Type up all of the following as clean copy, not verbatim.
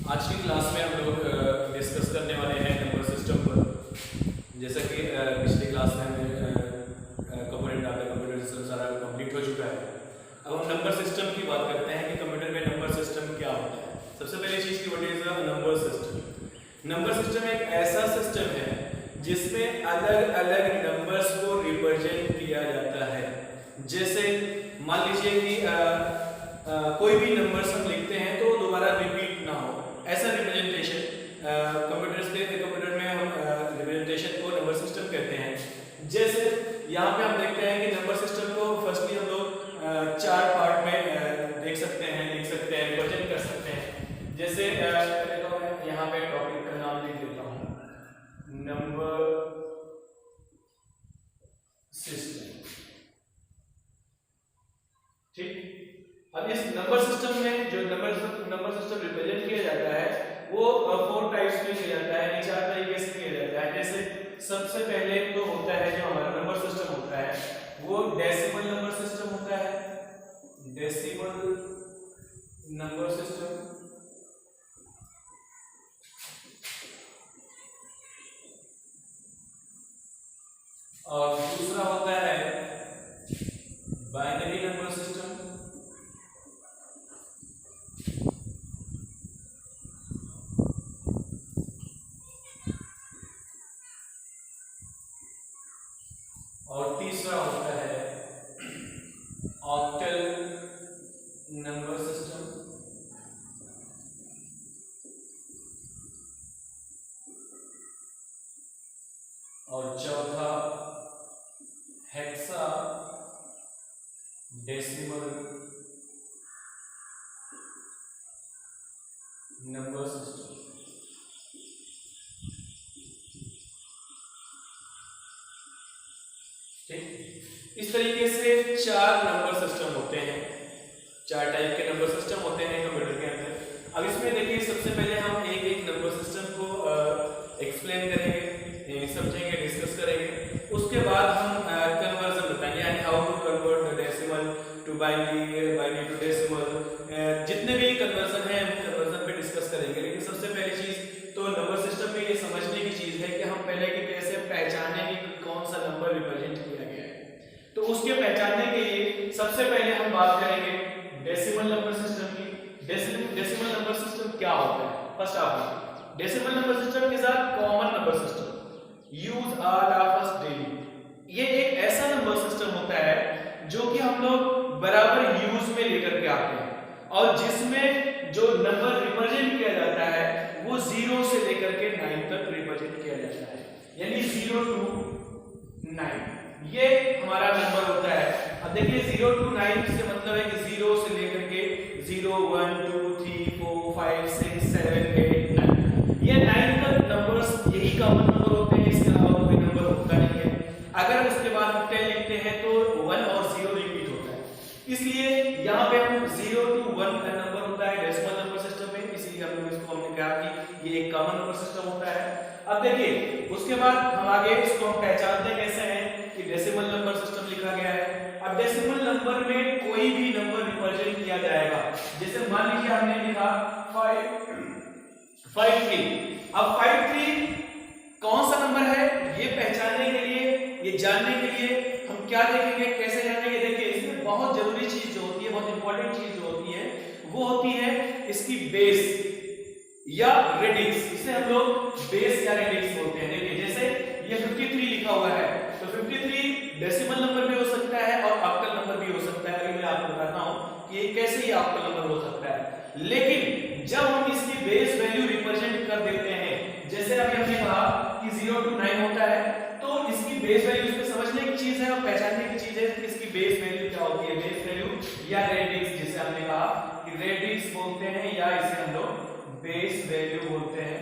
आज की क्लास में हम लोग डिस्कस करने वाले हैं नंबर सिस्टम पर। जैसा कि पिछली क्लास में हमें कंपोनेंट डाटा कंप्यूटर सिस्टम सारा कंप्लीट हो चुका है। अब हम नंबर सिस्टम की बात करते हैं कि कंप्यूटर में नंबर सिस्टम क्या होता है। सबसे पहली चीज़ की what is a number system. Number system एक ऐसा सिस्टम है जिसमें अलग अलग नंबर्स को रिप्रेजेंट किया जाता है। जैसे मान लीजिए कि कोई भी नंबर्स हम लिखते हैं तो दोबारा रिपीट ना हो, ऐसा रिप्रेजेंटेशन कंप्यूटर में हम रिप्रेजेंटेशन को नंबर सिस्टम कहते हैं। जैसे यहाँ पे हम देखते हैं कि नंबर सिस्टम को फर्स्टली हम लोग चार पार्ट में देख सकते हैं, लिख सकते हैं, रिप्रेजेंट कर सकते हैं। जैसे तो मैं यहाँ पे टॉपिक का नाम लिख देता हूँ, नंबर सिस्टम। ठीक, अब इस नंबर सिस्टम में जो नंबर सिस्टम रिप्रेजेंट किया जाता है वो 4 टाइप्स में किया जाता है, 4 तरीके से किया जाता है। जैसे सबसे पहले तो होता है जो हमारा नंबर सिस्टम होता है वो डेसिमल नंबर सिस्टम होता है। Decimal number system. और दूसरा होता है बाइनरी नंबर सिस्टम। और तीसरा होता है ऑक्टल नंबर सिस्टम। और चौथा हेक्सा डेसिमल नंबर सिस्टम। ठीक, इस तरीके से 4 नंबर सिस्टम होते हैं, 4 टाइप के नंबर सिस्टम होते हैं कंप्यूटर के अंदर। अब इसमें देखिए सबसे पहले हम एक एक नंबर सिस्टम को एक्सप्लेन करेंगे, समझेंगे, डिस्कस करेंगे। उसके बाद हम कन्वर्जन बताएंगे, यानी how to convert decimal to binary, binary to decimal. जितने भी कन्वर्जन है हम कन्वर्जन पे डिस्कस करेंगे। लेकिन सबसे पहली चीज तो नंबर सिस्टम में ये समझने की चीज है कि हम पहले कि कैसे पहचानेंगे कि कौन सा नंबर रिप्रेजेंट किया गया है। तो उसके पहचानने के लिए सबसे पहले हम बात करेंगे डेसिमल नंबर सिस्टम की। डेसिमल नंबर सिस्टम क्या होता है? First of decimal number system के साथ common number system use all of us daily. ये एक ऐसा नंबर सिस्टम होता है जो कि हम लोग बराबर यूज में लेकर के आते हैं और जिसमें जो नंबर रिप्रेजेंट किया जाता है वो 0 से लेकर के 9 तक रिप्रेजेंट किया जाता है, यानी 0 to 9 ये हमारा नंबर होता है। अब देखिए 0 to 9 से मतलब है कि 0 से लेकर के 0 1 2 3 4 5 6 7 8 9 ये 9 तक नंबर्स यही कॉमन नंबर होते हैं, इसके अलावा कोई नंबर होता नहीं है। अगर उसके बाद हम 10 लिखते हैं तो 1 और 0 रिपीट होता है, इसलिए यहाँ पे हम 0 to 1 का नंबर होता है डेसिमल नंबर सिस्टम में, इसलिए हम लोग इसको हमने कहा कि ये एक कॉमन नंबर सिस्टम होता है। अब देखिए उसके बाद हम आगे इसको हम पहचानते कैसे हैं कि डेसिमल नंबर सिस्टम लिखा गया है। अब डेसिमल नंबर में कोई भी नंबर रिप्रेजेंट किया जाएगा, जैसे मान लीजिए हमने लिखा 53। अब 53 कौन सा नंबर है ये पहचानने के लिए, ये जानने के लिए हम क्या देखेंगे, कैसे जानेंगे? देखिए इसमें बहुत जरूरी चीज जो होती है, बहुत इंपॉर्टेंट चीज जो होती है वो होती है इसकी बेस या रेडिक्स। इसे हम लोग बेस या रेडिक्स बोलते हैं। देखिए जैसे ये 53 लिखा हुआ है तो 53 डेसिमल नंबर भी हो सकता है और ऑक्टल नंबर भी हो सकता है। अभी मैं आपको बताता हूं कि कैसे ये ऑक्टल नंबर हो सकता है। लेकिन जब हम इसकी बेस वैल्यू रिप्रेजेंट कर देते हैं, जैसे अभी हमने कहा कि 0 to 9 होता है, तो इसकी बेस वैल्यू इसमें समझने की चीज है और पहचानने की चीज है कि इसकी बेस वैल्यू क्या होती है। बेस वैल्यू या रेडिक्स, जिसे हमने कहा कि रेडिक्स बोलते हैं या इसे हम लोग बेस वैल्यू बोलते हैं,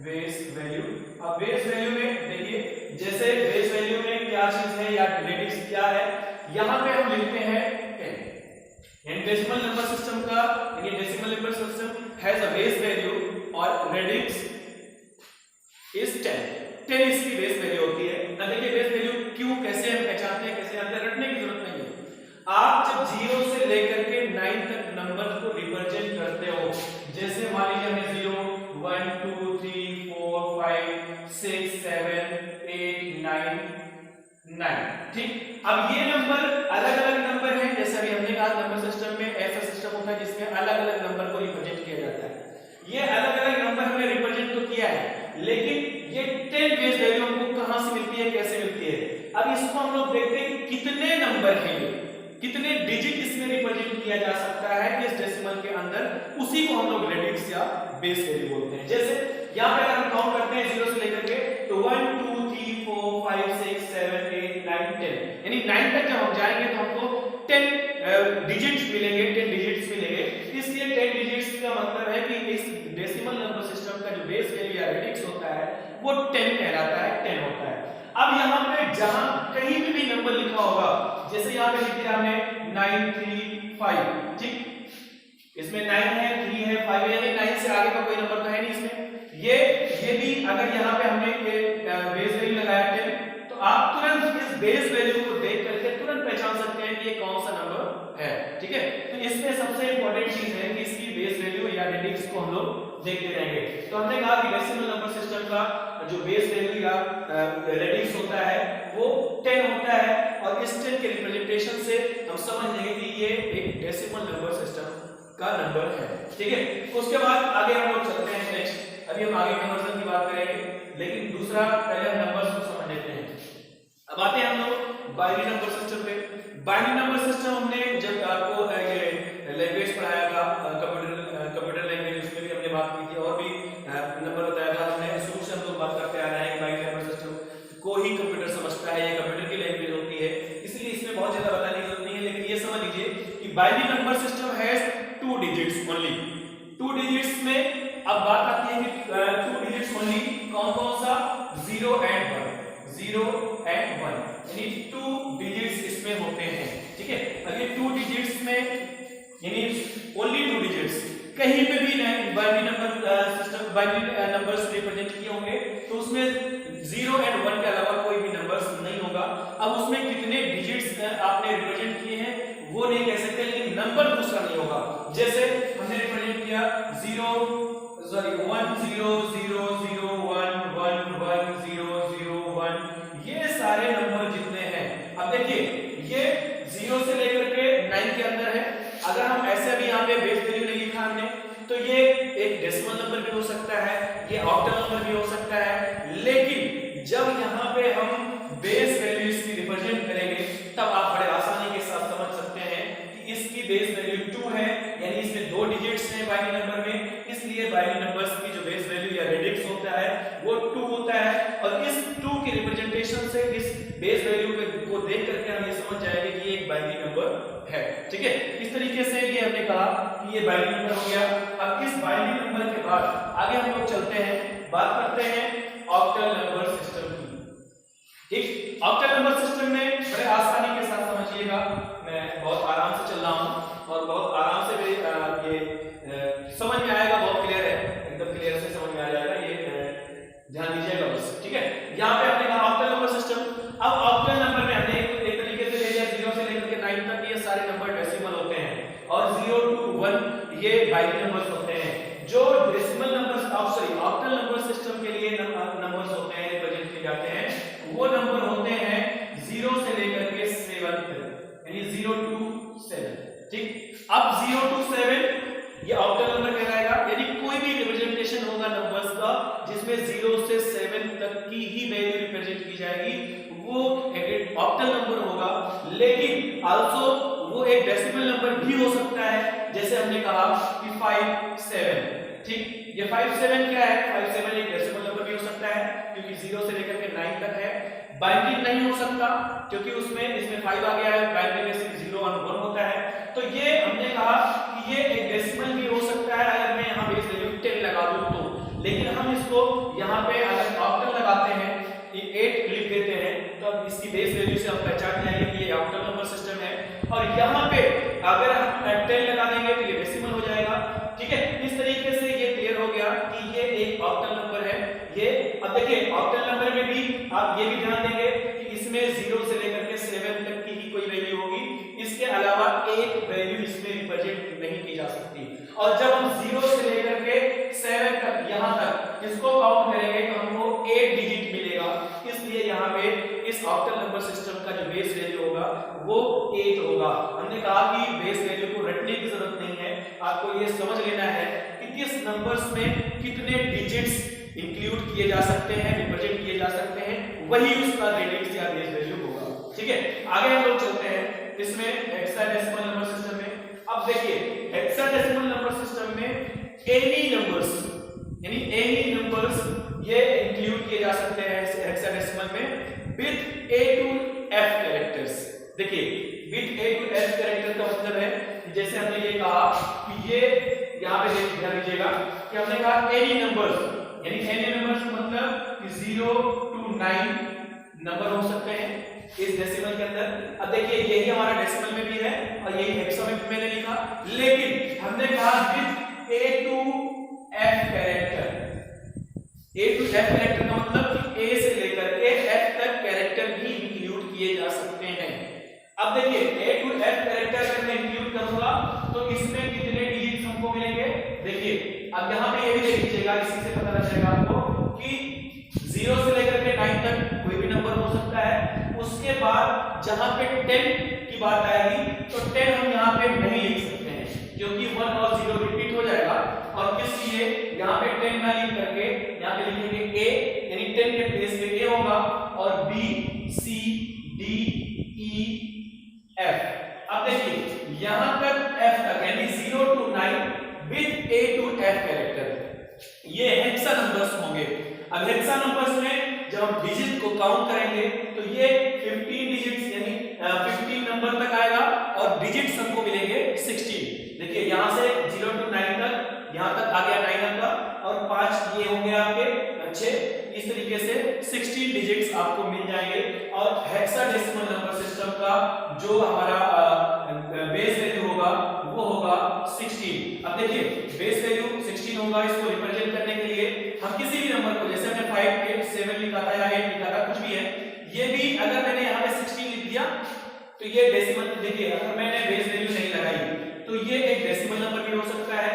बेस वैल्यू। अब बेस वैल्यू में देखिए जैसे बेस वैल्यू में क्या चीज है या रेडिक्स क्या है, यहां पे हम लिखते हैं 10। यानी डेसिमल नंबर सिस्टम का, यानी decimal number system has a base value और रेडिक्स इज 10 इसकी बेस वैल्यू होती है। अब देखिए बेस वैल्यू क्यों, कैसे हम पहचानते हैं, कैसे जानते हैं, रटने की जरूरत नहीं है। आप जब 0 से लेकर के 9 तक नंबर को रिप्रेजेंट करते हो, जैसे मान लीजिए हमने 0 अब ये नंबर अलग अलग नंबर है, जैसे अभी हमने कहा नंबर सिस्टम में ऐसा सिस्टम होता है जिसमें अलग अलग नंबर को रिप्रेजेंट किया जाता है। ये अलग अलग नंबर हमने रिप्रेजेंट तो किया है, लेकिन ये 10 बेस वैल्यू हमको कहां से मिलती है, कैसे मिलती है? अब इसको हम लोग देखते हैं कि कितने नंबर हैं, ये कितने डिजिट इसमें रिप्रेजेंट किया जा सकता है इस डेसिमल के अंदर, उसी को हम लोग रेडिक्स या बेस वैल्यू बोलते हैं। जैसे यहां पे अगर हम काउंट करते हैं 0 से लेकर के, तो 1 2 3 4 5 6 7 8 9 10, यानी 9 तक जब हम जाएंगे तो हमको 10 डिजिट्स मिलेंगे, 10 डिजिट्स मिलेंगे। इसलिए 10 डिजिट्स का मतलब है कि इस डेसिमल नंबर सिस्टम का जो बेस वैल्यू या रेडिक्स होता है वो 10 कहलाता है, 10 होता है। अब यहाँ पे जहां कहीं भी नंबर लिखा होगा, जैसे यहाँ पे लिख दिया हमने 9 3 5, ठीक, इसमें 9 है 3 है 5 है, यानी 9 से आगे का कोई नंबर तो है नहीं इसमें। ये भी अगर यहाँ पे हमने बेस वैल्यू लगाया 10, तो आप तुरंत इस बेस वैल्यू को देख करके तुरंत पहचान सकते हैं कि ये कौन सा नंबर है, ठीक है। तो इसमें सबसे इंपॉर्टेंट चीज है कि इसकी बेस वैल्यू या रेडिक्स को हम लोग देखते रहेंगे। तो हमने कहा कि डेसिमल नंबर सिस्टम का जो बेस वैल्यू या रेडिक्स होता है वो 10 होता है, और इस 10 के रिप्रेजेंटेशन से हम समझ लेंगे कि ये एक डेसिमल नंबर सिस्टम का नंबर है, ठीक है। उसके बाद आगे हम लोग चलते हैं नेक्स्ट, अभी हम आगे कन्वर्जन की बात करेंगे, लेकिन दूसरा पहले हम नंबर्स को समझ लेते हैं। अब आते हैं हम लोग बाइनरी नंबर सिस्टम पे। बाइनरी नंबर सिस्टम हमने जब आपको ये लैंग्वेज पढ़ाया था, कंप्यूटर लैंग्वेज, उसमें भी हमने बात की थी, और भी नंबर बताया था हमने। शुरू से हम लोग बात करते आ रहे हैं कि बाइनरी नंबर सिस्टम को ही कंप्यूटर समझता है, ये कंप्यूटर की लैंग्वेज होती है, इसलिए इसमें बहुत ज्यादा बताने की जरूरत नहीं है। लेकिन ये समझ लीजिए कि binary number system has 2 digits only. 2 digits में अब बात आती है कि 2 डिजिट्स ओनली कौन कौन सा? 0 एंड 1, 0 एंड 1, यानी 2 डिजिट्स इसमें होते हैं, ठीक है। अब ये 2 डिजिट्स में यानी ओनली 2 डिजिट्स कहीं पे भी binary number system binary numbers represent किए होंगे तो उसमें 0 एंड 1 के अलावा कोई भी नंबर्स नहीं होगा। अब उसमें कितने डिजिट्स आपने रिप्रेजेंट किए हैं वो नहीं कह सकते, लेकिन नंबर दूसरा नहीं होगा। जैसे हमने रिप्रेजेंट किया 1 0 0 0 0 1 1 1 0 0 1, ये सारे नंबर जितने हैं, अब देखिए ये 0 से लेकर के 9 के अंदर है। अगर हम ऐसे भी यहाँ पे बेस वैल्यू नहीं लिखा हमने, तो ये एक डेसिमल नंबर भी हो सकता है, ये ऑक्टल नंबर भी हो सकता है। लेकिन जब यहाँ पे हम बेस वैल्यू इसकी रिप्रेजेंट करेंगे तब आप बड़े आसानी के साथ समझ सकते हैं कि इसकी बेस वैल्यू 2 है, यानी इसमें 2 डिजिट्स हैं बाइनरी नंबर में, इसलिए बाइनरी नंबर्स की जो बेस वैल्यू या रेडिक्स होता है वो 2 होता है। और इस 2 के रिप्रेजेंटेशन से इस बेस वैल्यू को देख करके हम ये समझ जाएंगे कि ये एक बाइनरी नंबर है, ठीक है। इस तरीके से ये हमने कहा कि ये बाइनरी नंबर हो गया। अब इस बाइनरी नंबर के बाद आगे हम लोग चलते हैं, बात करते हैं ऑक्टल नंबर सिस्टम की, ठीक। ऑक्टल नंबर सिस्टम में बड़े आसानी के साथ समझिएगा, मैं बहुत आराम से चल रहा हूं और बहुत आराम से ये समझ में आएगा, बहुत क्लियर है, एकदम क्लियर से समझ में आ जाएगा, ये ध्यान दीजिएगा बस, ठीक है। यहाँ पे हमने कहा ऑक्टल नंबर सिस्टम। अब ऑक्टल नंबर में हमने एक तरीके से ले लिया 0 से लेकर के 9 तक ये सारे नंबर डेसिमल होते हैं, और 0 to 1 ये बाइनरी नंबर्स होते हैं। जो decimal numbers octal number system के लिए नंबर्स होते हैं, रिप्रेजेंट किए जाते हैं, वो नंबर होते हैं 0 से लेकर के 7 तक, यानी 0 to 7, ठीक। अब 0 to 7 ये ऑक्टल नंबर कहलाएगा, यानी कोई भी रिप्रेजेंटेशन होगा नंबर्स का जिसमें 0 से 7 तक की ही वैल्यू रिप्रेजेंट की जाएगी, वो एक ऑक्टल नंबर होगा। लेकिन आल्सो वो एक डेसिमल नंबर भी हो सकता है, जैसे हमने कहा कि 5 7, ठीक। ये 5 7 क्या है? 5 7 एक डेसिमल नंबर भी हो सकता है क्योंकि 0 से लेकर के 9 तक है। बाइनरी नहीं हो सकता क्योंकि इसमें 5 आ गया है, बाइनरी में सिर्फ 0 और 1 होता है। तो ये हमने कहा कि ये एक डेसिमल भी हो सकता है अगर मैं यहाँ बेस वैल्यू 10 लगा दूं तो, लेकिन हम इसको यहाँ पे अगर ऑक्टल लगाते हैं, ये 8 लिख देते हैं, तो अब इसकी बेस वैल्यू से हम पहचान जाएंगे कि ये ऑक्टल नंबर सिस्टम है। और यहाँ पे अगर हम 10 लगा देंगे तो ये डेसिमल हो जाएगा, ठीक है। इस तरीके से ये क्लियर हो गया कि ये एक ऑक्टल नंबर है। ये अब देखिए ऑक्टल नंबर में भी आप ये भी ध्यान देंगे कि इसमें 0 से लेकर के 7 तक की ही कोई वैल्यू होगी, इसके अलावा एक वैल्यू इसमें रिप्रेजेंट नहीं की जा सकती। और जब हम 0 से लेकर के 7 तक यहां तक इसको काउंट करेंगे तो हमको 8 डिजिट मिलेगा, इसलिए यहाँ पे इस ऑक्टल नंबर सिस्टम का जो बेस वैल्यू होगा वो 8 होगा। हमने कहा कि बेस वैल्यू को रटने की जरूरत नहीं है, आपको ये समझ लेना है कि किस नंबर्स में कितने डिजिट्स इंक्लूड किए जा सकते हैं, रिप्रेजेंट किए जा सकते हैं, वही उसका रेडिक्स या बेस वैल्यू होगा। ठीक है, आगे हम लोग चलते हैं इसमें हेक्साडेसिमल नंबर सिस्टम में। अब देखिए हेक्साडेसिमल नंबर सिस्टम में एनी नंबर्स यानी एनी नंबर्स ये इंक्लूड किए जा सकते हैं हेक्साडेसिमल में with A to F characters. देखिए with A to F character का मतलब है कि जैसे हमने ये कहा कि ये यहां पे ध्यान दीजिएगा कि हमने कहा एनी नंबर्स यानी एनी नंबर्स मतलब कि 0 to 9 नंबर हो सकते हैं इस डेसिमल के अंदर। अब देखिए यही हमारा डेसिमल में भी है और यही हेक्सा में मैंने लिखा, लेकिन हमने कहा with A to F character. A to F character का मतलब कि A से लेकर के F तक कैरेक्टर भी इंक्लूड किए जा सकते हैं। अब देखिए A to F कैरेक्टर अगर मैं इंक्लूड करूंगा तो इसमें कितने डिजिट्स हमको मिलेंगे। देखिए अब यहाँ पे ये भी देख लीजिएगा, इसी से पता लग जाएगा आपको कि 0 से लेकर के 9 तक कोई भी नंबर हो सकता है। उसके बाद जहां पे 10 की बात आएगी तो 10 हम यहाँ पे नहीं लिख सकते हैं क्योंकि 1 और 0 रिपीट हो जाएगा, और इसलिए यहाँ पे 10 ना लिख करके यहाँ पे लिखेंगे A यानी 10 के प्लेस पे A होगा और B C D E F। अब देखिए यहाँ तक F तक यानी 0 to 9 with A to F character ये हेक्सा नंबर्स होंगे। अब हेक्सा नंबर्स में जब हम डिजिट को काउंट करेंगे तो ये 15 डिजिट्स यानी 15 नंबर तक आएगा और डिजिट्स हमको मिलेंगे 16। देखिए यहां से 0 to 9 तक यहां तक आ गया 9 नंबर और 5 ये होंगे आपके अच्छे, इस तरीके से 16 डिजिट्स आपको मिल जाएंगे। और हेक्साडेसिमल नंबर सिस्टम का जो हमारा बेस वैल्यू होगा वो होगा 16। अब देखिए बेस वैल्यू 16 होगा, इसको रिप्रेजेंट करने के लिए हम किसी भी नंबर को जैसे हमने 5 8 7 लिखा था या 8 लिखा था कुछ भी है, ये भी अगर मैंने यहाँ पे 16 लिख दिया तो ये डेसिमल। देखिए अगर मैंने बेस वैल्यू नहीं लगाई तो ये एक डेसिमल नंबर भी हो सकता है।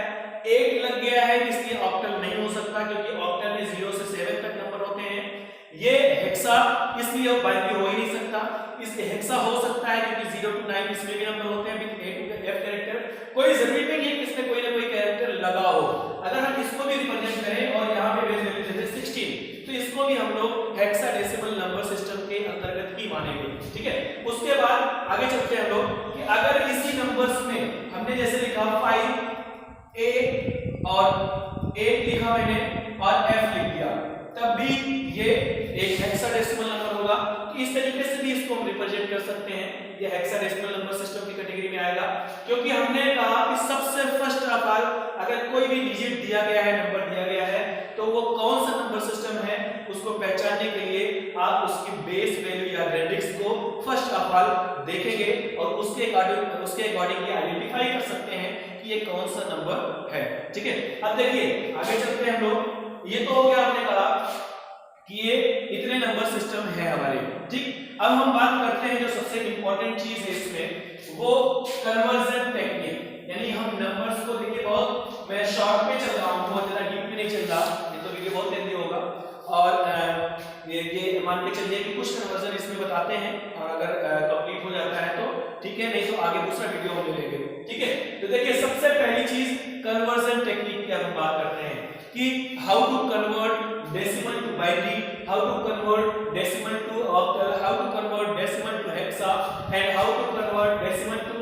8 लग गया है इसलिए ऑक्टल नहीं हो सकता क्योंकि ऑक्टल में 0 से 7 तक नंबर होते हैं। ये हेक्सा इसलिए बाइनरी हो ही नहीं सकता, इसलिए हेक्सा हो सकता है क्योंकि 0 to 9 इसमें भी नंबर होते हैं with A to F character. कोई जरूरी नहीं है कि इसमें कोई ना कोई कैरेक्टर लगा हो। अगर हम इसको भी रिप्रेजेंट करें और यहाँ पे बेस वैल्यू जैसे 16 तो इसको भी हम लोग हेक्साडेसिमल नंबर सिस्टम के अंतर्गत ही मानेंगे। ठीक है, उसके बाद आगे चलते हैं हम लोग कि अगर इसी नंबर्स में हमने जैसे लिखा 5 A और 8 लिखा मैंने और F लिख दिया तब भी ये एक हेक्साडेसिमल नंबर होगा। तो इस तरीके से भी इसको हम रिप्रेजेंट कर सकते हैं, ये हेक्साडेसिमल नंबर सिस्टम की कैटेगरी में आएगा। क्योंकि हमने कहा कि सबसे फर्स्ट ऑफ ऑल अगर कोई भी डिजिट दिया गया है, नंबर दिया गया है, तो वो कौन सा नंबर सिस्टम है उसको पहचानने के लिए आप उसकी बेस वैल्यू या रेडिक्स को फर्स्ट ऑफ ऑल देखेंगे और उसके अकॉर्डिंग आइडेंटिफाई कर सकते हैं कि ये कौन सा नंबर है। ठीक है, अब देखिए आगे चलते हैं हम लोग। ये तो हो गया, आपने कहा कि ये इतने नंबर सिस्टम है हमारे। ठीक, अब हम बात करते हैं जो सबसे इंपॉर्टेंट चीज है इसमें, वो कन्वर्जन टेक्निक। यानी हम नंबर्स को देखिए, बहुत मैं शॉर्ट में चल रहा हूँ, बहुत ज्यादा डीप में नहीं चल रहा, ये तो वीडियो बहुत लेंदी होगा। और ये मान के चलिए कि कुछ कन्वर्जन इसमें बताते हैं और अगर कंप्लीट हो जाता है तो ठीक है, नहीं तो आगे दूसरा वीडियो हम ले लेंगे। ठीक है, तो देखिए सबसे पहली चीज कन्वर्जन टेक्निक की हम बात करते हैं कि how to convert decimal to binary, how to convert decimal to octal, how to convert decimal to hexa and how to convert decimal to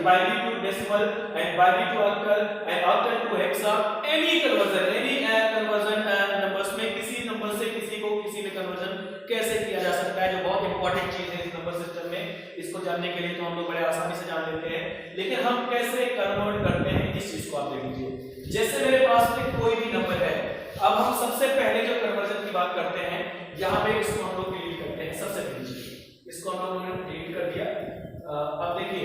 binary to decimal and binary to octal and octal to hexa. Any conversion numbers में किसी number से किसी को किसी में conversion कैसे किया जा सकता है, जो बहुत इंपॉर्टेंट चीज है इस नंबर सिस्टम में। इसको जानने के लिए तो हम लोग बड़े आसानी से जान लेते हैं, लेकिन हम कैसे कन्वर्ट करते हैं इस चीज को आप देख लीजिए। जैसे मेरे पास में कोई भी नंबर है, अब हम सबसे पहले जो कन्वर्जन की बात करते हैं, यहाँ पे इसको हम लोग डिलीट करते हैं। सबसे पहले इसको हम लोगों ने डिलीट कर दिया। अब देखिए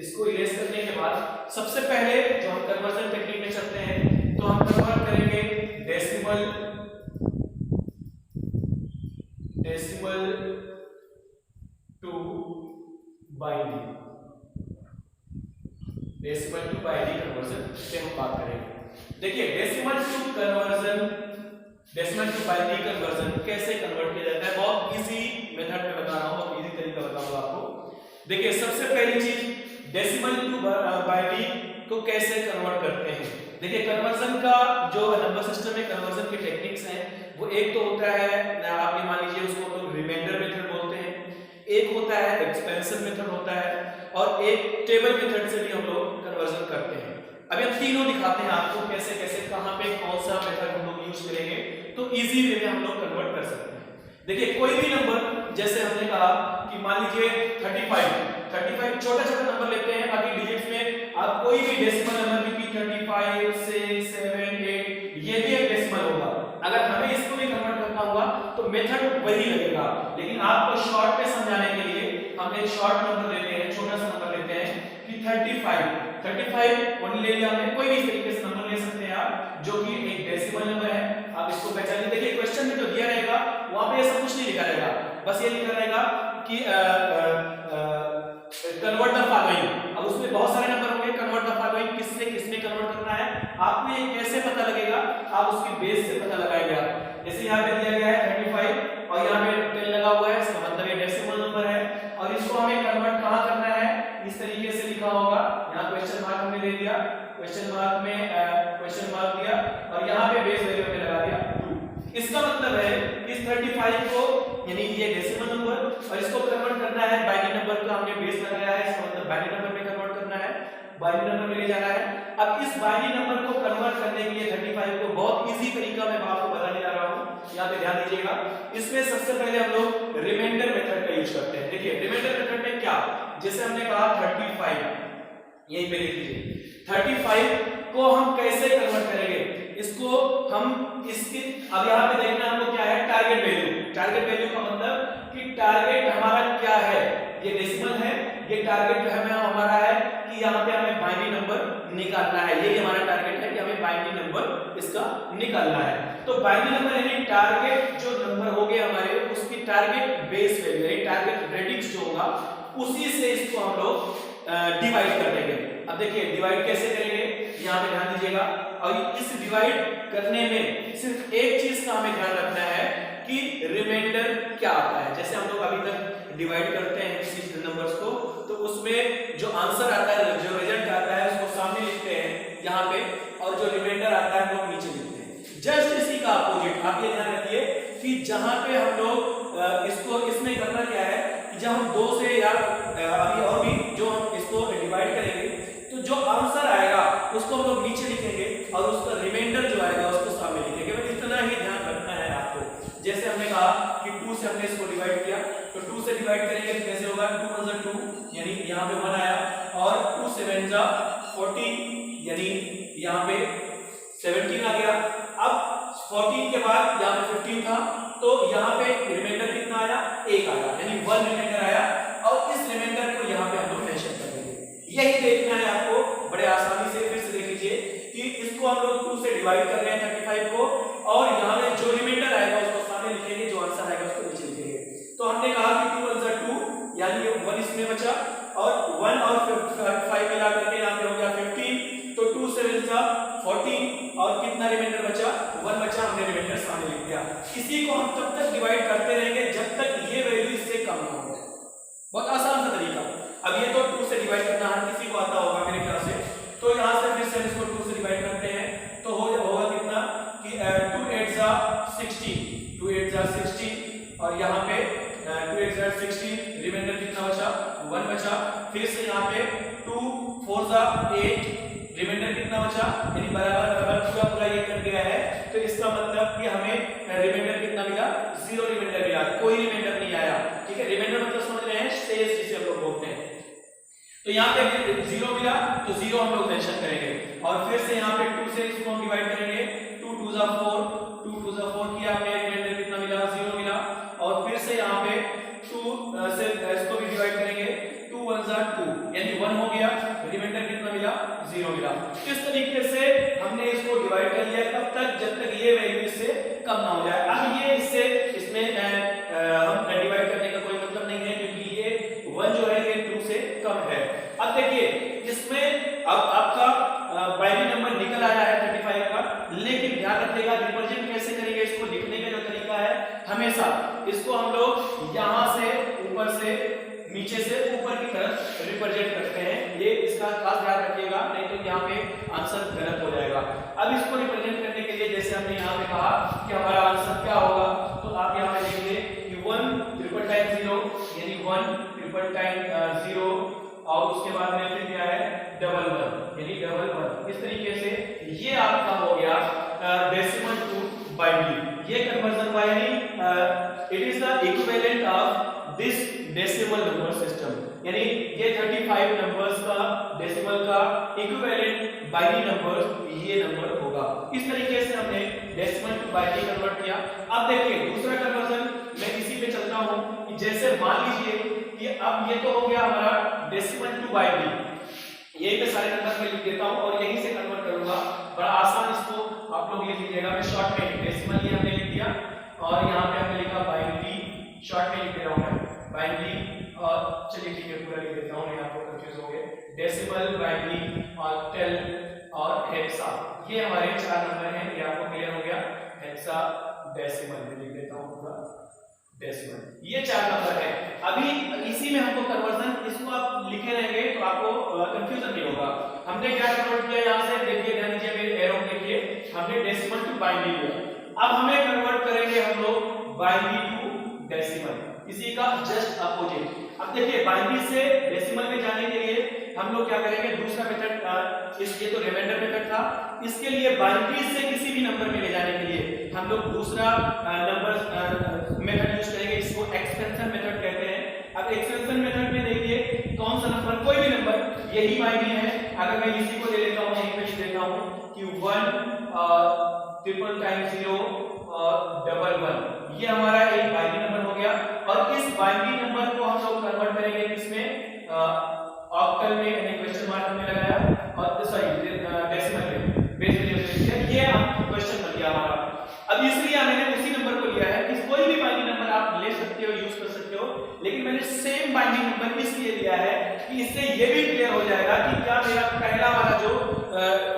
इसको इरेज करने के बाद सबसे पहले जो हम कन्वर्जन टेक्निक में चलते हैं तो हम कन्वर्ट करेंगे decimal to binary, decimal to binary conversion से हम बात करेंगे। देखिए डेसिमल टू बाइनरी कन्वर्जन कैसे कन्वर्ट किया जाता है, बहुत इजी मेथड में बता रहा हूँ, बहुत इजी तरीका बताऊंगा आपको। देखिए सबसे पहली चीज डेसिमल टू बाइनरी को कैसे कन्वर्ट करते हैं। देखिए कन्वर्जन का जो नंबर सिस्टम में कन्वर्जन की टेक्निक्स हैं वो एक तो होता है, आप ये मान लीजिए उसको हम लोग रिमाइंडर मेथड बोलते हैं, एक होता है एक्सपेंशन मेथड होता है, और एक टेबल मेथड से भी हम लोग कन्वर्जन करते हैं। अभी हम तीनों दिखाते हैं आपको कैसे कैसे कहां पे कौन सा मेथड हम लोग यूज करेंगे तो इजी वे में हम लोग कन्वर्ट कर सकते हैं। देखिए कोई भी नंबर जैसे हमने कहा कि मान लीजिए 35 छोटा छोटा नंबर लेते हैं, बाकी डिजिट्स में आप कोई भी डेसिमल नंबर भी 35 6 7 8 ये भी एक डेसिमल होगा। अगर हमें इसको भी कन्वर्ट करना होगा तो मेथड वही लगेगा, लेकिन आपको शॉर्ट में समझाने के लिए हम एक शॉर्ट नंबर लेते हैं, छोटा सा नंबर लेते हैं कि 35 ओनली ले लिया हमने। कोई भी इस तरीके से नंबर ले सकते हैं आप जो कि एक डेसिमल नंबर है, आप इसको पहचानिए। देखिए क्वेश्चन में जो दिया रहेगा वहां पे ऐसा कुछ नहीं लिखा रहेगा, बस ये लिखा रहेगा कि कन्वर्ट द फॉलोइंग। अब उसमें बहुत सारे नंबर होंगे, कन्वर्ट द फॉलोइंग किससे किसमें कन्वर्ट करना है आपको ये कैसे पता लगेगा, आप उसकी बेस से पता लगाएंगे। आप जैसे यहाँ पे दिया गया है 35 और यहाँ पे 10 लगा हुआ है, इसका मतलब ये डेसिमल नंबर है, और इसको हमें कन्वर्ट कहां करना है इस तरीके से लिखा होगा। यहाँ क्वेश्चन मार्क हमने दे दिया, क्वेश्चन मार्क में क्वेश्चन मार्क दिया और यहाँ पे बेस वैल्यू हमने लगा दिया 2। इसका मतलब है इस 35 को यानी ये डेसिमल नंबर और इसको कन्वर्ट करना है बाइनरी नंबर का, हमने बेस लगाया है, इसका मतलब बाइनरी नंबर में कन्वर्ट करना है, बाइनरी नंबर में ले जाना है। अब इस बाइनरी नंबर को कन्वर्ट करने के लिए 35 को बहुत इजी तरीका मैं आपको बताने जा रहा हूं, यहां पे ध्यान दीजिएगा। इसमें सबसे पहले हम लोग रिमाइंडर मेथड का यूज करते हैं। देखिए रिमाइंडर मेथड में क्या, जैसे हमने कहा 35 यहीं पे लिख लीजिए, 35 को हम कैसे कन्वर्ट करेंगे, इसको हम इसके अब यहाँ पे देखना हमको क्या है टारगेट वैल्यू। टारगेट वैल्यू का मतलब कि टारगेट हमारा क्या है, ये डेसिमल है, ये टारगेट हमारा है कि यहाँ पे हमें बाइनरी नंबर निकालना है, ये हमारा टारगेट है कि हमें बाइनरी नंबर इसका निकालना है। तो बाइनरी नंबर यानी टारगेट जो नंबर हो गए हमारे उसकी टारगेट बेस वैल्यू यानी टारगेट रेडिक्स जो होगा उसी से इसको हम लोग डिवाइड कर देंगे। अब देखिए डिवाइड कैसे करेंगे, यहाँ पे ध्यान दीजिएगा, और इस डिवाइड करने में सिर्फ एक चीज का हमें ध्यान रखना है कि रिमाइंडर क्या आता है। जैसे हम लोग अभी तक डिवाइड करते हैं किसी नंबर्स को तो उसमें जो आंसर आता है, जो रिजल्ट आता है उसको सामने लिखते हैं यहाँ पे, और जो रिमाइंडर आता है वो नीचे लिखते हैं। जस्ट इसी का अपोजिट आप ये ध्यान रखिए कि जहां पे हम लोग इसको इसमें करना क्या है कि जब हम 2 से या अभी और भी जो हम इसको डिवाइड करेंगे तो जो आंसर आएगा उसको हम लोग नीचे लिखेंगे और उसका रिमाइंडर जो आएगा उसको सामने लिखेंगे। बस इतना ही ध्यान रखना है आपको। जैसे हमने कहा कि 2 से हमने इसको डिवाइड किया तो 2 से डिवाइड करेंगे तो कैसे होगा 2 1 2 यानी यहाँ पे 1 आया, और 2 7 14 यानी यहाँ पे 17 आ गया। अब 14 के बाद यहाँ पे 15 था तो यहाँ पे रिमाइंडर कितना आया 1 आया, यानी 1 रिमाइंडर आया, और इस रिमाइंडर को यहाँ पे हम लोग मेंशन कर देंगे। यही देखना है आपको बड़े आसानी से। फिर से देख लीजिए कि इसको हम लोग 2 से डिवाइड कर रहे हैं 35 को, और यहाँ पे जो रिमाइंडर आएगा उसको सामने लिखेंगे, जो आंसर आएगा उसको नीचे लिखेंगे। तो हमने कहा कि 2 1 2 यानी 1 इसमें बचा, और 1 और 5 मिला करके यहाँ पे हो गया 15, तो 2 7 14 और कितना रिमाइंडर बचा 1 बचा, हमने रिमाइंडर सामने लिख दिया। इसी को हम तब तक डिवाइड करते रहेंगे जब तक ये वैल्यू इससे कम ना हो। बहुत आसान सा तरीका। अब ये तो 2 से डिवाइड करना हर किसी को आता होगा मेरे ख्याल से, तो यहाँ से फिर से इसको 2 से डिवाइड करते हैं तो होगा कितना कि 2 8 16 2 8 16, और यहाँ पे 2 8 16 रिमाइंडर कितना बचा 1 बचा। फिर से यहाँ पे 2 4 8 रिमाइंडर कितना बचा, यानी बराबर पूरा ये कट गया है, तो इसका मतलब कि हमें रिमाइंडर कितना मिला 0 रिमाइंडर मिला, कोई रिमाइंडर नहीं आया। ठीक है, रिमाइंडर मतलब समझ रहे हैं शेष जिसे हम लोग बोलते हैं। तो यहाँ पे 0 मिला तो 0 हम लोग मेंशन करेंगे, और फिर से यहाँ पे 2 से इसको हम डिवाइड करेंगे, 2 2 4 किया हमने, रिमाइंडर कितना मिला 0 मिला, और फिर से यहाँ पे 2 से इसको भी डिवाइड करेंगे, 2 1 2 यानी 1 हो गया, रिमाइंडर कितना मिला 0 मिला। इस तरीके से हमने इसको डिवाइड कर लिया तब तक जब तक ये वैल्यू इससे कम ना हो जाए। अब ये इससे इसमें हम डिवाइड करने का कोई मतलब नहीं है क्योंकि ये 1 जो है ये 2 से कम है। अब देखिए इसमें अब आपका बाइनरी नंबर निकल आया है 35 का, लेकिन ध्यान रखिएगा रिप्रेजेंट कैसे करेंगे इसको लिखने का जो तरीका है, हमेशा इसको हम लोग यहाँ से ऊपर से इसका खास ध्यान रखिएगा, नहीं तो यहाँ पे आंसर गलत हो जाएगा। अब इसको रिप्रेजेंट करने के लिए जैसे हमने यहाँ पे कहा कि हमारा आंसर क्या होगा, तो आप यहाँ पे देखिए कि 1 ट्रिपल टाइम 0 यानी 1 ट्रिपल टाइम 0 और उसके बाद में फिर क्या है डबल 1 यानी डबल 1। इस तरीके से ये आपका हो गया डेसिमल टू बाइनरी। ये कन्वर्जन हुआ यानी it is the equivalent of this decimal number system, यानी ये 35 नंबर्स का डेसिमल का इक्विवेलेंट बाइनरी नंबर ये नंबर होगा। इस तरीके से हमने डेसिमल टू बाइनरी कन्वर्ट किया। अब देखिए दूसरा कन्वर्जन मैं इसी पे चलता हूं कि जैसे मान लीजिए कि अब ये तो हो गया हमारा डेसिमल टू बाइनरी, यही पे सारे नंबर मैं लिख देता हूं और यहीं से कन्वर्ट करूंगा, बड़ा आसान इसको आप लोग लिख लीजिएगा। मैं शॉर्ट में डेसिमल ये हमने लिख दिया और यहाँ पे हमने लिखा बाइनरी, शॉर्ट में लिख दे रहा हूं मैं बाइनरी, और चलिए ठीक है पूरा लिख देता हूं, नहीं आपको कंफ्यूज हो गए। डेसिमल, बाइनरी और टेल और हेक्सा, ये हमारे 4 नंबर हैं, ये आपको क्लियर हो गया। हेक्सा डेसिमल में लिख देता हूं पूरा डेसिमल, ये 4 नंबर है। अभी इसी में हमको कन्वर्जन, इसको आप लिखे रहेंगे तो आपको कंफ्यूजन नहीं होगा। हमने क्या कन्वर्ट किया यहाँ से देखिए, ध्यान दीजिए मेरे एरो देखिए, हमने डेसिमल टू बाइनरी लिया। अब हमें कन्वर्ट करेंगे हम लोग बाइनरी टू डेसिमल, इसी का जस्ट अपोजिट। अब देखिए बाइनरी से डेसिमल में जाने के लिए हम लोग क्या करेंगे, दूसरा मेथड, ये तो रिमाइंडर मेथड था, इसके लिए बाइनरी से किसी भी नंबर में ले जाने के लिए हम लोग दूसरा नंबर मेथड यूज करेंगे, इसको एक्सटेंशन मेथड कहते हैं। अब एक्सटेंशन मेथड में देखिए कौन सा नंबर, कोई भी नंबर, यही बाइनरी है। अगर मैं इसी को ले लेता हूं, यहीं पे लिख देता हूं कि 1 ट्रिपल टाइम 0 और डबल 1, ये हमारा एक बाइनरी नंबर हो गया। और इस बाइनरी नंबर को हम लोग कन्वर्ट करेंगे किसमें, ऑक्टल में, यानी क्वेश्चन मार्क में लगाया, और सॉरी डेसिमल में बेस वैल्यू, ये आपका क्वेश्चन बन गया हमारा। अब इसलिए मैंने उसी नंबर को लिया है कि कोई भी बाइनरी नंबर आप ले सकते हो, यूज कर सकते हो, लेकिन मैंने सेम बाइनरी नंबर इसलिए लिया है कि इससे ये भी क्लियर हो जाएगा कि क्या मेरा पहला वाला जो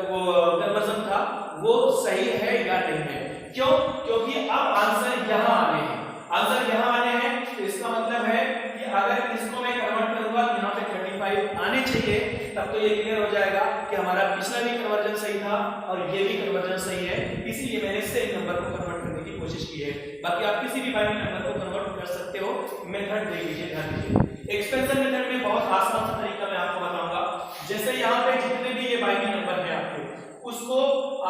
वो कन्वर्जन था वो सही है या नहीं है। क्यों? क्योंकि अब आंसर यहां आने हैं, आंसर यहां आने हैं, तो इसका मतलब है कि अगर इसको मैं कन्वर्ट करूंगा तो यहां पे 35 आने चाहिए, तब तो ये क्लियर हो जाएगा कि हमारा पिछला भी कन्वर्जन सही था और ये भी कन्वर्जन सही है। इसीलिए मैंने सेम नंबर को कन्वर्ट करने की कोशिश की है। बाकी आप किसी भी बाइनरी नंबर को कन्वर्ट कर सकते हो, मेथड देख लीजिए, ध्यान दीजिए। एक्सपेंशन मेथड में बहुत आसान सा तरीका मैं आपको बताऊंगा। जैसे यहाँ पे जितने भी ये बाइनरी नंबर है आपके, उसको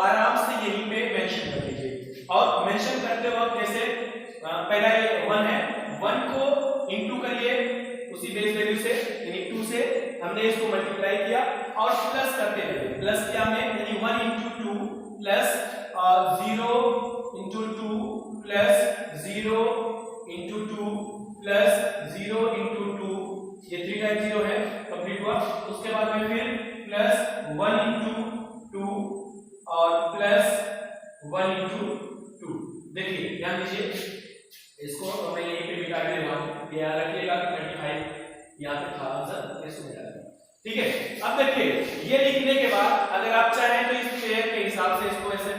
आराम से यहीं पे मेंशन कर लीजिए, और मेंशन करते वक्त जैसे पहला ये 1 है, 1 को इंटू करिए उसी बेस वैल्यू से, यानी 2 से हमने इसको मल्टीप्लाई किया और प्लस करते रहे। प्लस किया हमने, यानी 1 into 2 plus 0 into 2 plus 0 into 2 plus 0 into 2, ये 3 टाइम 0 है, कंप्लीट हुआ। उसके बाद में फिर प्लस 1 into 2 और प्लस 1 into 2। देखिए ध्यान दीजिए, इसको मैं यहीं पे मिटा दे रहा हूं, याद रखिएगा कि 35 यहां पे था आंसर, इसको मिटा दें, ठीक है। अब देखिए ये लिखने के बाद अगर आप चाहें तो इस पेयर के हिसाब से इसको ऐसे,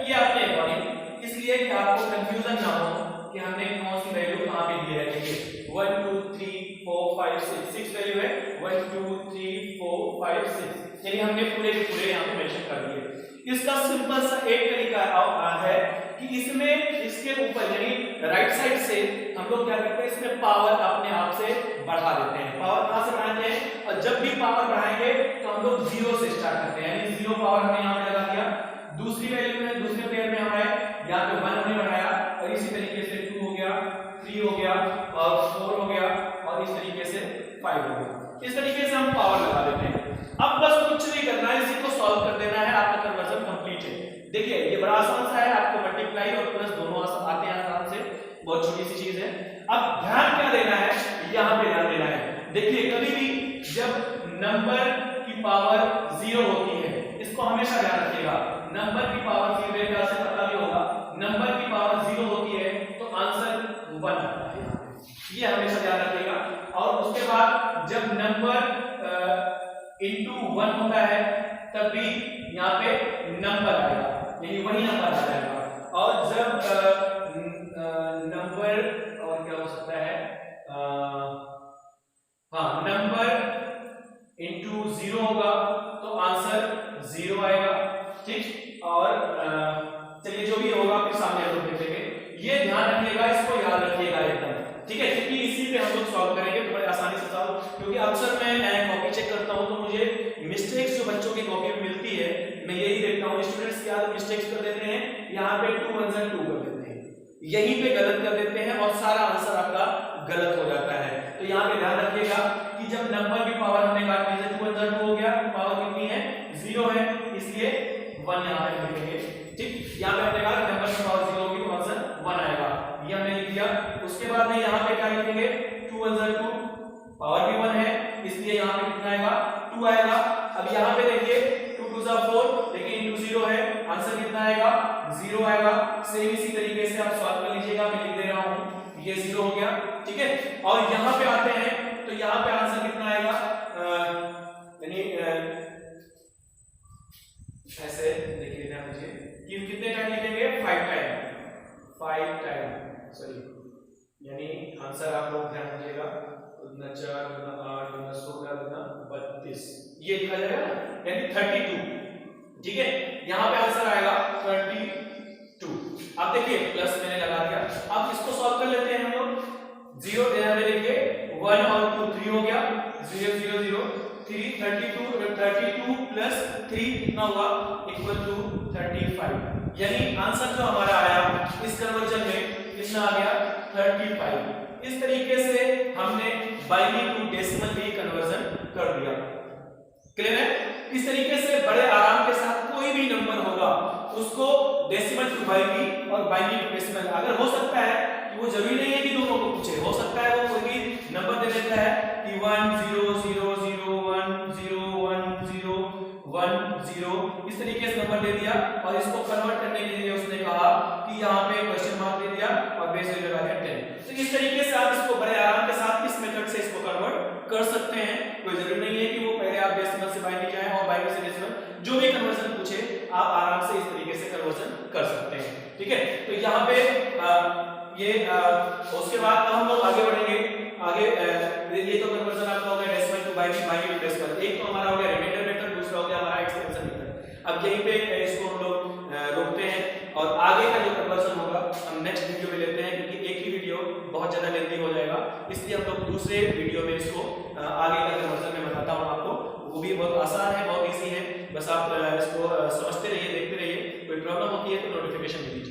ये अपने अकॉर्डिंग, इसलिए कि आपको कंफ्यूजन ना हो कि हमने कौन सी वैल्यू कहां पे दी है। देखिए 1 2 3 4 5 6 वैल्यू है, 1 2 3 4 5 6, यानी हमने पूरे के पूरे यहां पे मेंशन कर दिए। इसका सिंपल सा एक तरीका है कि इसमें इसके ऊपर यानी राइट साइड से हम लोग क्या करते हैं, इसमें पावर अपने आप से बढ़ा देते हैं। पावर कहां से बढ़ाते हैं, और जब भी पावर बढ़ाएंगे तो हम लोग 0 से स्टार्ट करते हैं, यानी 0 पावर हमने यहां पे लगा दिया। दूसरी वैल्यू में, दूसरे पेयर में हमारे यहां पे 1 हमने बढ़ाया, और इसी तरीके से 2 हो गया, 3 हो गया और 4 हो गया, और इस तरीके से 5 हो गया। इस तरीके से हम पावर लगा देते हैं। अब बस कुछ नहीं करना है, इसी को सॉल्व कर देना है, आपका कन्वर्जन कंप्लीट है। देखिए ये बड़ा आसान सा है, आपको मल्टीप्लाई और प्लस दोनों आते हैं आराम से, बहुत छोटी सी चीज है। अब ध्यान क्या देना है, यहाँ पे ध्यान देना है। देखिए कभी भी जब नंबर की पावर 0 होती है, इसको हमेशा ध्यान रखिएगा, नंबर की पावर 0 से पता भी होगा, नंबर की पावर 0 होती है तो आंसर 1 आता है, ये हमेशा ध्यान रखिएगा। और उसके बाद जब नंबर इंटू 1 होता है तब भी यहाँ पे नंबर आएगा, यानी वही नंबर आ जाएगा। और जब नंबर और क्या हो सकता है, हाँ नंबर इंटू 0 0 होगा तो आंसर 0 आएगा, ठीक। और चलिए जो भी होगा फिर सामने हम लोग देखेंगे। ये ध्यान रखिएगा, इसको याद रखिएगा एकदम, ठीक है, क्योंकि इसी पे हम लोग सॉल्व करेंगे तो बड़े आसानी से सॉल्व, क्योंकि अक्सर मैं कॉपी चेक करता हूं तो मुझे मिस्टेक्स जो बच्चों की कॉपी में मिलती है मैं यही देखता हूं, स्टूडेंट्स क्या मिस्टेक्स कर देते हैं, यहाँ पे 2 1 2 कर देते हैं, यहीं पे गलत कर देते हैं और सारा आंसर आपका गलत हो जाता है। तो यहाँ पे ध्यान रखिएगा कि जब नंबर की पावर हमने काटनी है, 2 1 2 हो गया, पावर कितनी है 0 है, इसलिए 1 यहाँ पे लिखेंगे, ठीक। यहाँ पे हमने कहा नंबर की पावर 0 होगी तो आंसर 1 आएगा, ये हमने लिख दिया। उसके बाद में यहाँ पे क्या लिखेंगे, 2 1 2, पावर भी 1 है इसलिए यहाँ पे कितना आएगा 2 आएगा। अब यहाँ पे देखिए 2 2 4, लेकिन इंटू 0 है, आंसर कितना आएगा 0 आएगा। सेम इसी तरीके से आप सॉल्व कर लीजिएगा, मैं लिख दे रहा हूँ, ये 0 हो गया, ठीक है। और यहाँ पे आते हैं तो यहाँ पे आंसर कितना आएगा, यानी ऐसे देखिए ध्यान दीजिए कि कितने टाइम लिखेंगे 5 टाइम, सॉरी, यानी आंसर आप लोग ध्यान दीजिएगा, 4 8 16 32 ये लिखा जाएगा, यानी 32, ठीक है। यहाँ पे आंसर आएगा 32। अब देखिए प्लस मैंने लगा दिया, अब इसको सॉल्व कर लेते हैं हम लोग। 0 यहाँ पे देखिए 1 और 2 3 हो गया, 0 0 0 3 32 प्लस 3 कितना हुआ इक्वल टू 35, यानी आंसर जो हमारा आया इस कन्वर्जन में कितना आ गया 35। इस तरीके से हमने बाइनरी टू डेसिमल भी कन्वर्जन कर दिया, क्लियर है। इस तरीके से बड़े आराम के साथ कोई भी नंबर होगा उसको डेसिमल टू बाइनरी और बाइनरी टू डेसिमल, अगर हो सकता है कि वो जरूरी नहीं है कि दोनों को पूछे, हो सकता है वो कोई भी नंबर दे देता है कि 1 0 0 0 1 0 1 0 1 0, इस तरीके से नंबर दे दिया और इसको कन्वर्ट करने के लिए उसने कहा कि यहाँ पे क्वेश्चन मार्क दे दिया और बेस वैल्यू लगा दिया 10। तो इस तरीके से आप इसको बड़े आराम के साथ इस मेथड से इसको कन्वर्ट कर सकते हैं, कोई जरूरी नहीं है कि वो पहले आप डेसिमल से बाइनरी जाएं और बाइनरी से डेसिमल, जो भी कन्वर्जन पूछे आप आराम से इस तरीके से कन्वर्जन कर सकते हैं, ठीक है। तो यहाँ पे उसके बाद हम लोग आगे बढ़ेंगे, आगे ये तो कन्वर्जन आपका हो गया decimal to binary, binary to decimal, एक तो हमारा हो गया रिमाइंडर मेथड, दूसरा हो गया हमारा एक्सपेंशन मेथड। अब यहीं पे इसको हम लोग रोकते हैं और आगे का जो कन्वर्जन होगा हम नेक्स्ट वीडियो में लेते हैं, क्योंकि एक ही वीडियो बहुत ज्यादा लेंथी हो जाएगा, इसलिए हम लोग दूसरे वीडियो में इसको आगे का कन्वर्जन में बताता हूँ आपको, वो भी बहुत आसान है, बहुत इजी है, बस आप इसको समझते रहिए, देखते रहिए, कोई प्रॉब्लम होती है तो नोटिफिकेशन दीजिए।